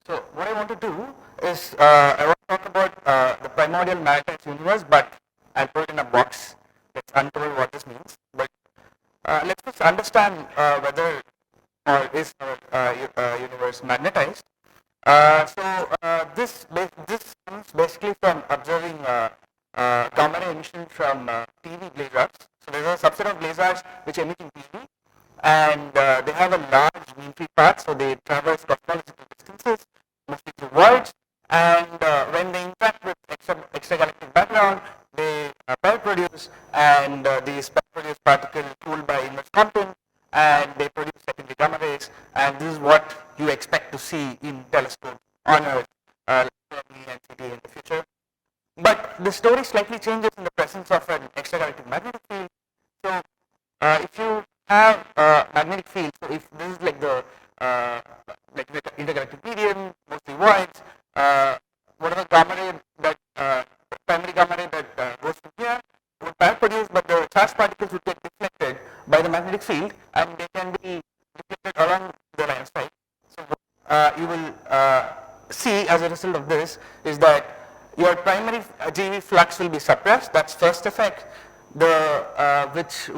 So what I want to do is I want to talk about the primordial magnetized universe, but I'll put it in a box. Let's uncover what this means. But let's first understand whether or is our universe magnetized. This comes basically from observing gamma ray emission from TV blazars. So there's a subset of blazars which emit in TV, and they have a large mean free path, so they traverse cosmological distances, mostly through voids. And when they interact with extragalactic background, they pair produce, and these pair produced particles cooled by inverse Compton, and they produce secondary gamma rays, and this is what you expect to see in telescopes on Earth, like Fermi and CT in the future. But the story slightly changes in the presence of an extragalactic magnetic field. So if you have a magnetic field, so if this is like the intergalactic medium, mostly voids, whatever gamma ray that primary gamma ray that goes from here would pair produce, but the charged particles would get deflected by the magnetic field, and they can be deflected along the line of sight. So what you will see as a result of this is that your primary GeV flux will be suppressed. That's first effect, which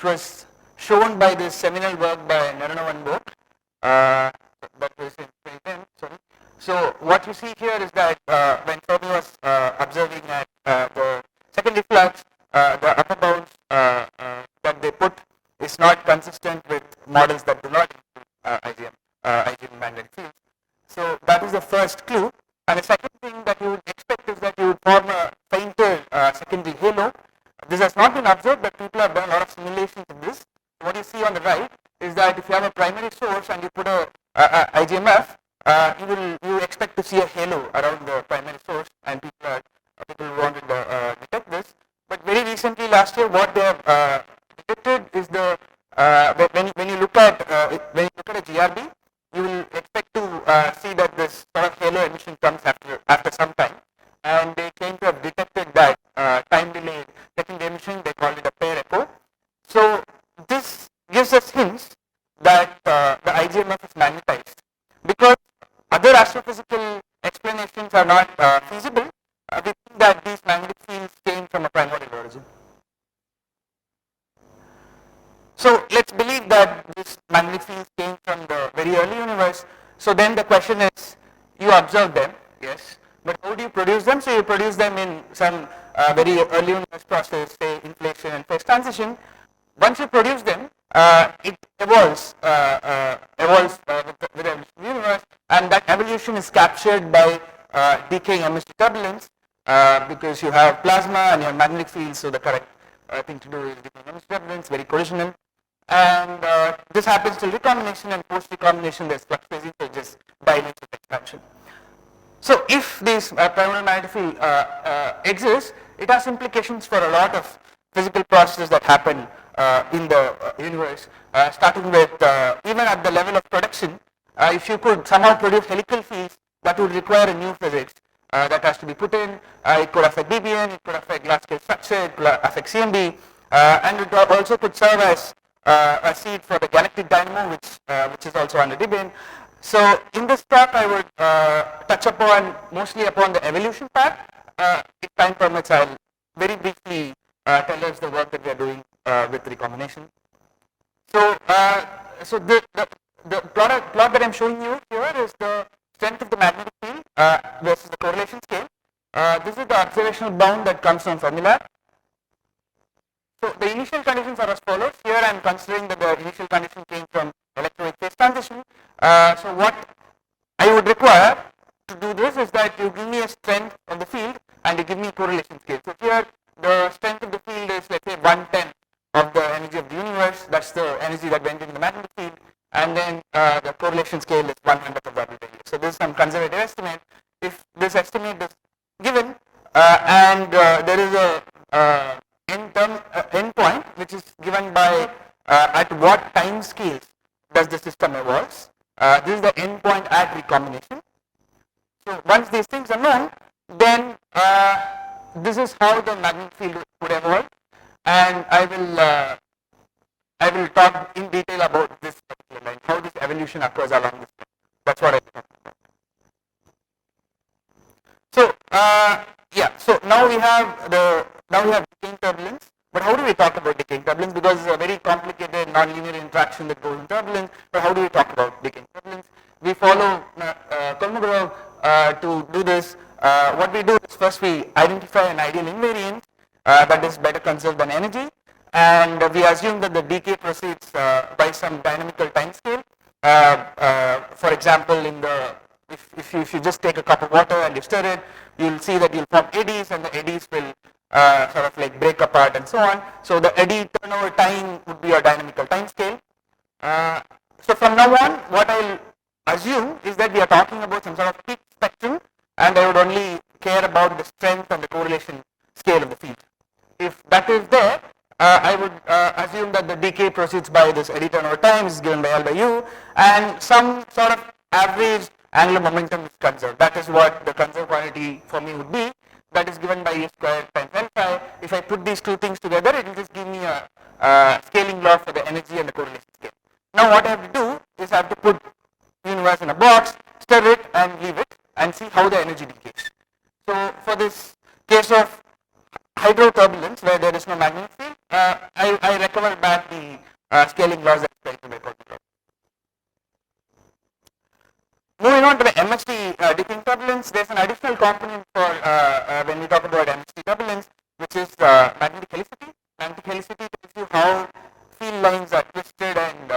was shown by this seminal work by Neronov and Boak. That was in 2010. Sorry. So what you see here is that when Fermi was observing at the secondary flux, the upper bounds that they put is not consistent with models that do not include IgM magnetic fields. So that is the first clue. And the second thing that you would expect is that you would form a fainter secondary halo. This has not been observed, but people have done a lot of simulations of this. What you see on the right is that if you have a primary source and you put a IGMF, you expect to see a halo around the primary source, and people want to detect this. But very recently, last year, what they have detected is when you look at a GRB, you will expect to see that this sort of halo emission comes after some time, and they claim to have detected that time delayed secondary emission. They call it a pair echo. So this gives us hints that the IGMF is magnetized, because other astrophysical explanations are not feasible. We think that these magnetic fields came from a primordial origin. So let's believe that this magnetic field came from the very early universe. So then the question is, you observe them, yes, but how do you produce them? So you produce them in some very early universe process, say inflation and phase transition. Once you produce them, it evolves with the evolution of the universe, and that evolution is captured by decaying emission turbulence, because you have plasma and you have magnetic fields, so the correct thing to do is decaying emission turbulence, very collisional. And this happens till recombination, and post recombination there's flux phasing, so it just dilates with expansion. So if this primordial magnetic field exists, it has implications for a lot of physical processes that happen in the universe, starting with even at the level of production. If you could somehow produce helical fields, that would require a new physics that has to be put in. It could affect BBN, it could affect large scale structure, it could affect CMB, and it also could serve as a seed for the galactic dynamo, which is also under Debye. So in this talk, I would touch upon mostly upon the evolution part. If time permits, I'll very briefly tell us the work that we are doing with recombination. So, the plot that I'm showing you here is the strength of the magnetic field versus the correlation scale. This is the observational bound that comes from Fermilab. So the initial conditions are as follows. Here I am considering that the initial condition came from electrowave phase transition. So what I would require to do this is that you give me a strength of the field and you give me a correlation scale. So here the strength of the field is, let's say, 1/10 of the energy of the universe. That's the energy that went into the magnetic field. And then the correlation scale is 1/100th of that. So this is some conservative estimate. If this estimate is given and there is a endpoint which is given by at what time scales does the system evolve. This is the endpoint at recombination. So once these things are known, then this is how the magnetic field would evolve, and I will talk in detail about this particular line, how this evolution occurs along this line. That's what I talking about. So yeah, so now we have decaying turbulence. But how do we talk about decaying turbulence? Because it's a very complicated nonlinear interaction that goes in turbulence. But how do we talk about decaying turbulence? We follow Kolmogorov to do this. What we do is first we identify an ideal invariant that is better conserved than energy, and we assume that the decay proceeds by some dynamical time scale. For example, if you just take a cup of water and you stir it, you'll see that you'll form eddies, and the eddies will sort of like break apart and so on. So the eddy turnover time would be a dynamical time scale. So from now on, what I'll assume is that we are talking about some sort of peak spectrum, and I would only care about the strength and the correlation scale of the field. If that is there, I would assume that the decay proceeds by this eddy turnover time is given by L by U, and some sort of average angular momentum is conserved. That is what the conserved quantity for me would be. That is given by U squared times L phi. If I put these two things together, it will just give me a scaling law for the energy and the correlation scale. Now what I have to do is I have to put universe in a box, stir it and leave it, and see how the energy decays. So for this case of hydroturbulence, where there is no magnetic field, I recover back the scaling laws that I explained by. Moving on to the MHD decaying turbulence, there is an additional component for when we talk about MHD turbulence, which is magnetic helicity. Magnetic helicity tells you how field lines are twisted and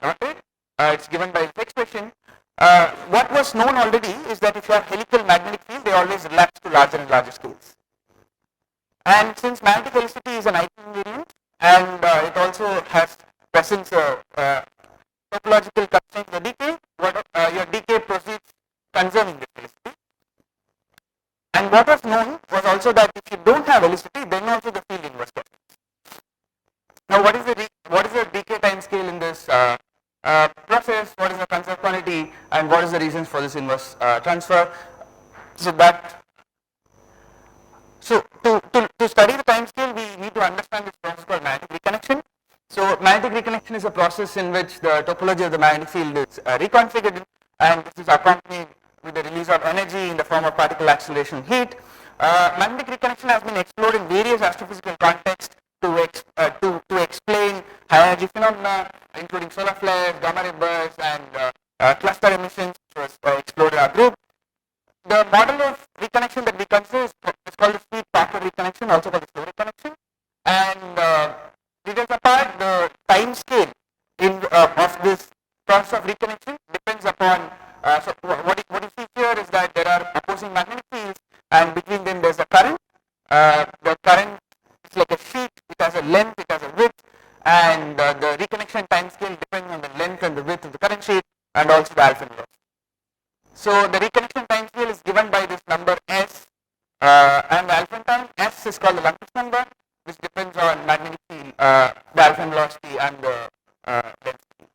knotted. It's given by this expression. What was known already is that if you have helical magnetic field, they always relax to larger and larger scales. And since magnetic helicity is an ideal invariant, and it also has presence topological constraints for decay, your decay proceeds conserving this helicity. And what was known was also that if you don't have helicity, then also the field inverse happens. Now, what is the decay time scale in this process? What is the conserved quantity, and what is the reasons for this inverse transfer? So to study the time scale, we need to understand this process called magnetic reconnection. So magnetic reconnection is a process in which the topology of the magnetic field is reconfigured, and this is accompanied with the release of energy in the form of particle acceleration heat. Magnetic reconnection has been explored in various astrophysical contexts to explain high energy phenomena, including solar flares, gamma ray bursts, and cluster emissions, which was explored in our group. The model of reconnection that we consider is called the Speed-Parker reconnection, also called the slow reconnection. And details apart, the time scale of this process of reconnection depends upon. So what you see here is that there are opposing magnetic fields, and between them there is a current. The current is like a sheet. It has a length, it has a width, and the reconnection time scale depends on the length and the width of the current sheet, and also the alpha velocity. So the reconnection time scale is given by this number S, and the alpha time S is called the Lundquist number, which depends on magnetic field, the alpha velocity, and the density.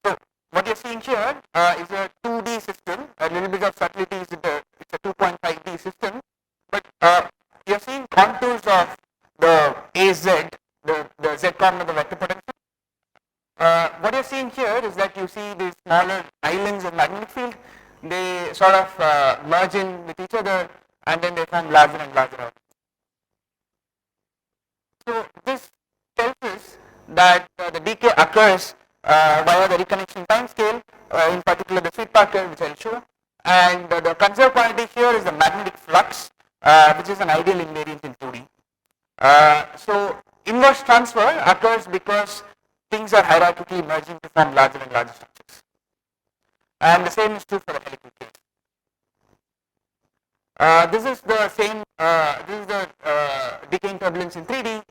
So what you're seeing here is a 2D system. A little bit of subtlety is it's a 2.5D system, but you're seeing contours of the AZ, the Z coordinate of the vector potential. What you're seeing here is that you see these smaller islands of magnetic field. They sort of merge in with each other, and then they form larger and larger islands. So this tells us that the decay occurs via the reconnection time scale, in particular the Speed-Parker, which I'll show. And the conserved quantity here is the magnetic flux, which is an ideal invariant in 2D. So inverse transfer occurs because things are hierarchically merging to form larger and larger structures. And the same is true for the helical case. This is the same, this is the decaying turbulence in 3D.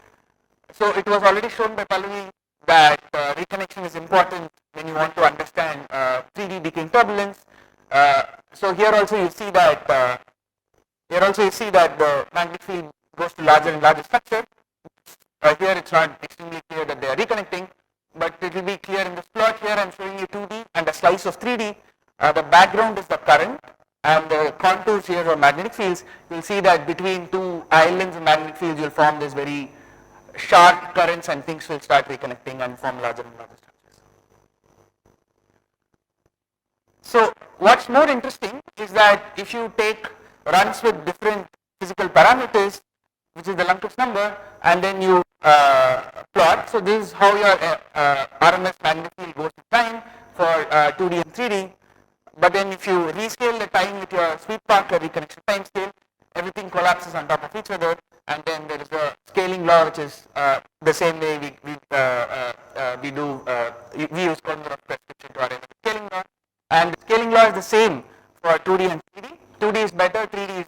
So it was already shown by Pallavi that reconnection is important when you want to understand 3D decaying turbulence. So here also you see that the magnetic field goes to larger and larger structure. Here it's not extremely clear that they are reconnecting, but it will be clear in this plot. Here I'm showing you 2D and a slice of 3D. The background is the current, and the contours here are magnetic fields. You'll see that between two islands of magnetic fields you'll form this very sharp currents, and things will start reconnecting and form larger and larger structures. So what's more interesting is that if you take runs with different physical parameters, which is the Lundquist number, and then you plot. So this is how your RMS magnetic field goes in time for 2D and 3D. But then if you rescale the time with your Sweet-Parker reconnection time scale, everything collapses on top of each other, and then there is the scaling law, which is the same way we use Kolyarov prescription to arrive at the scaling law, and the scaling law is the same for 2D and 3D. 2D is better, 3D is,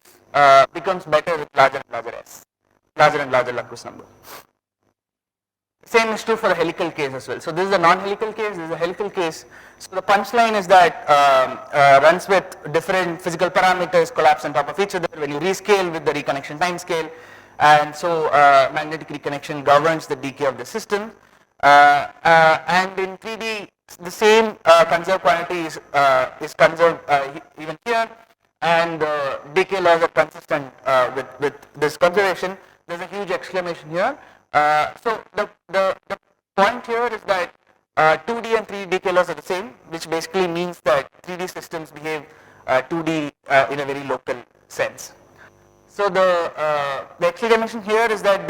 becomes better with larger and larger s, larger and larger Lundquist number. Same is true for the helical case as well. So this is a non-helical case, this is a helical case. So the punchline is that runs with different physical parameters collapse on top of each other when you rescale with the reconnection time scale, and so magnetic reconnection governs the decay of the system. And in 3D, the same conserved quantity is conserved even here, and decay laws are consistent with this conservation. There's a huge exclamation here. So the point here is that 2D and 3D decay laws are the same, which basically means that 3D systems behave 2D in a very local sense. So the exclamation here is that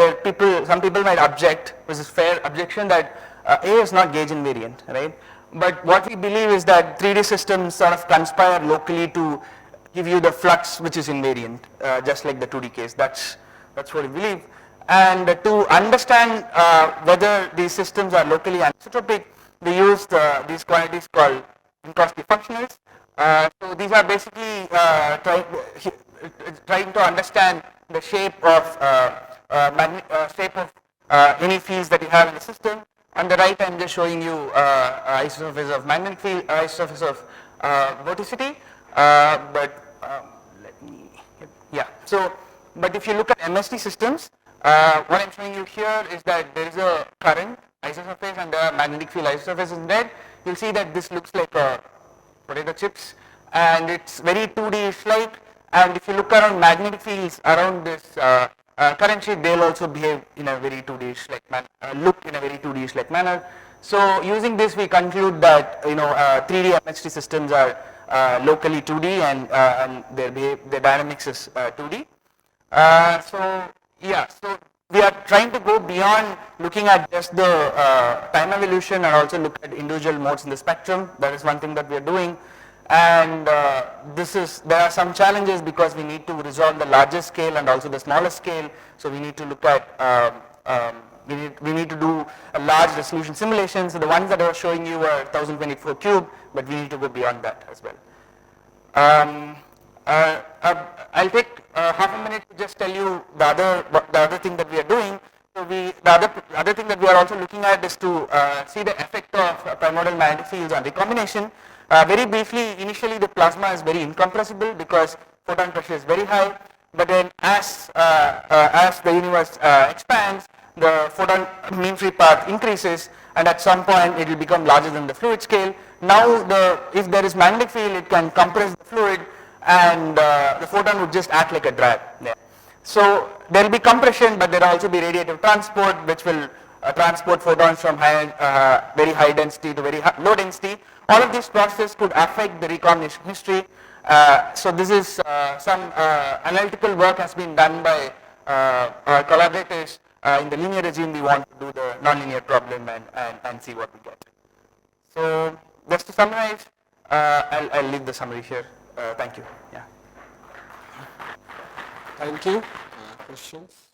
some people might object, which is fair objection, that A is not gauge invariant, right? But what we believe is that 3D systems sort of conspire locally to give you the flux which is invariant, just like the 2D case. That's what we believe. And to understand whether these systems are locally anisotropic, they use these quantities called Minkowski functionals. So these are basically trying to understand the shape of any fields that you have in the system. On the right, I'm just showing you isosurface of magnetic field, isosurface of vorticity. But if you look at MST systems, what I'm showing you here is that there is a current isosurface and the magnetic field isosurface in red. You'll see that this looks like potato chips, and it's very 2D-ish like. And if you look around magnetic fields around this current sheet, they'll also behave in a very 2D-ish like manner, look in a very 2D-ish like manner. So using this, we conclude that 3D MHT systems are locally 2D, and their dynamics is 2D. So we are trying to go beyond looking at just the time evolution and also look at individual modes in the spectrum. That is one thing that we are doing. And there are some challenges because we need to resolve the larger scale and also the smaller scale. So we need to look at we need to do a large resolution simulation. So the ones that I was showing you were 1024 cube, but we need to go beyond that as well. I'll take half a minute to just tell you the other thing that we are doing. So the other thing that we are also looking at is to see the effect of primordial magnetic fields on recombination. Very briefly, initially the plasma is very incompressible because photon pressure is very high. But then as the universe expands, the photon mean free path increases, and at some point it will become larger than the fluid scale. Now if there is magnetic field, it can compress the fluid, and the photon would just act like a drag there. So there will be compression, but there will also be radiative transport, which will transport photons from very high density to very low density. All of these processes could affect the recombination history. So this is some analytical work has been done by our collaborators. In the linear regime, we want to do the nonlinear problem and see what we get. So just to summarize, I'll leave the summary here. Thank you. Yeah. Thank you. Questions?